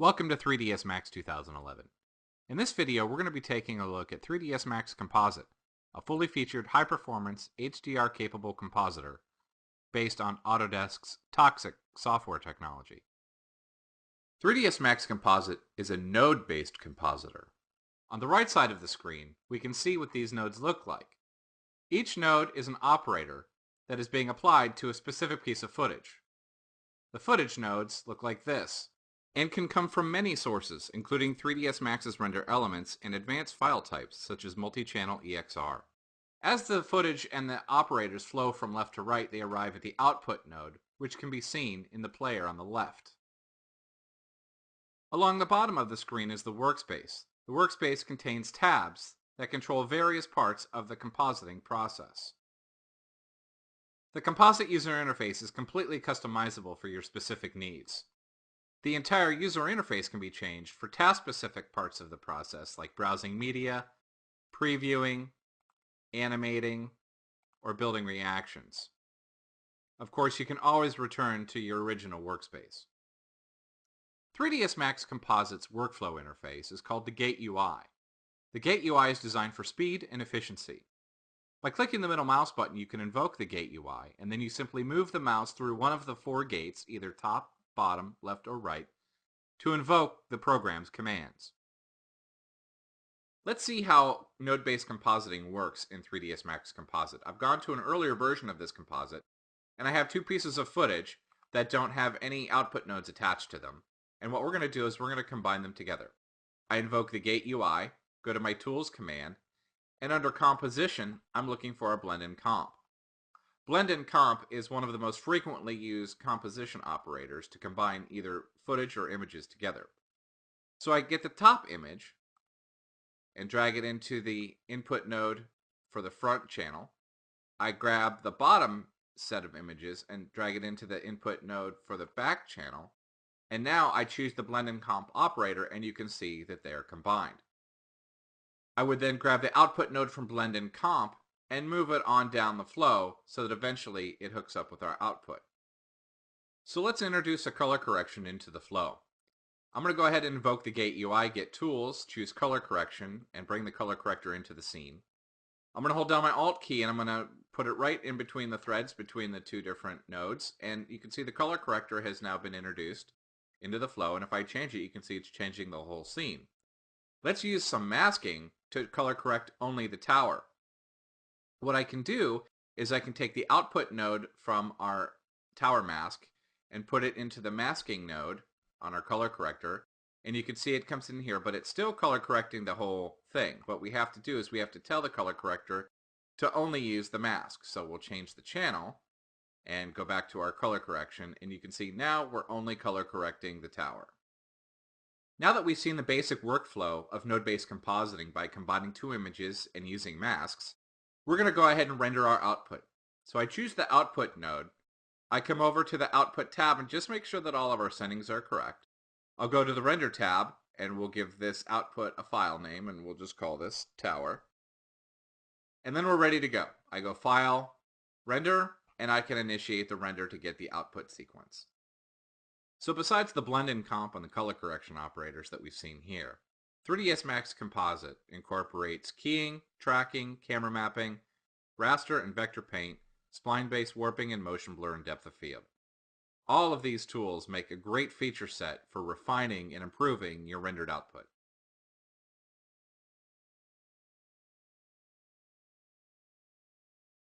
Welcome to 3ds Max 2011. In this video, we're going to be taking a look at 3ds Max Composite, a fully featured high-performance HDR-capable compositor based on Autodesk's Toxic software technology. 3ds Max Composite is a node-based compositor. On the right side of the screen, we can see what these nodes look like. Each node is an operator that is being applied to a specific piece of footage. The footage nodes look like this, and can come from many sources, including 3ds Max's render elements and advanced file types such as multi-channel EXR. As the footage and the operators flow from left to right, they arrive at the output node, which can be seen in the player on the left. Along the bottom of the screen is the workspace. The workspace contains tabs that control various parts of the compositing process. The composite user interface is completely customizable for your specific needs. The entire user interface can be changed for task-specific parts of the process like browsing media, previewing, animating, or building reactions. Of course, you can always return to your original workspace. 3ds Max Composite's workflow interface is called the Gate UI. The Gate UI is designed for speed and efficiency. By clicking the middle mouse button, you can invoke the Gate UI, and then you simply move the mouse through one of the four gates, either top, bottom, left, or right, to invoke the program's commands. Let's see how node-based compositing works in 3ds Max Composite. I've gone to an earlier version of this composite, and I have two pieces of footage that don't have any output nodes attached to them. And what we're going to do is we're going to combine them together. I invoke the Gate UI, go to my Tools command, and under Composition, I'm looking for a blend-in comp. Blend-in comp is one of the most frequently used composition operators to combine either footage or images together. So I get the top image and drag it into the input node for the front channel. I grab the bottom set of images and drag it into the input node for the back channel. And now I choose the blend-in comp operator, and you can see that they are combined. I would then grab the output node from blend-in comp and move it on down the flow so that eventually it hooks up with our output. So let's introduce a color correction into the flow. I'm going to go ahead and invoke the Gate UI, get Tools, choose Color Correction, and bring the color corrector into the scene. I'm going to hold down my Alt key and I'm going to put it right in between the threads between the two different nodes, and you can see the color corrector has now been introduced into the flow, and if I change it, you can see it's changing the whole scene. Let's use some masking to color correct only the tower. What I can do is I can take the output node from our tower mask and put it into the masking node on our color corrector, and you can see it comes in here, but it's still color correcting the whole thing. What we have to do is we have to tell the color corrector to only use the mask. So we'll change the channel and go back to our color correction, and you can see now we're only color correcting the tower. Now that we've seen the basic workflow of node-based compositing by combining two images and using masks, we're going to go ahead and render our output. So I choose the output node. I come over to the output tab and just make sure that all of our settings are correct. I'll go to the render tab and we'll give this output a file name, and we'll just call this tower. And then we're ready to go. I go File, Render, and I can initiate the render to get the output sequence. So besides the blend-in comp and the color correction operators that we've seen here, 3ds Max Composite incorporates keying, tracking, camera mapping, raster and vector paint, spline-based warping and motion blur and depth of field. All of these tools make a great feature set for refining and improving your rendered output.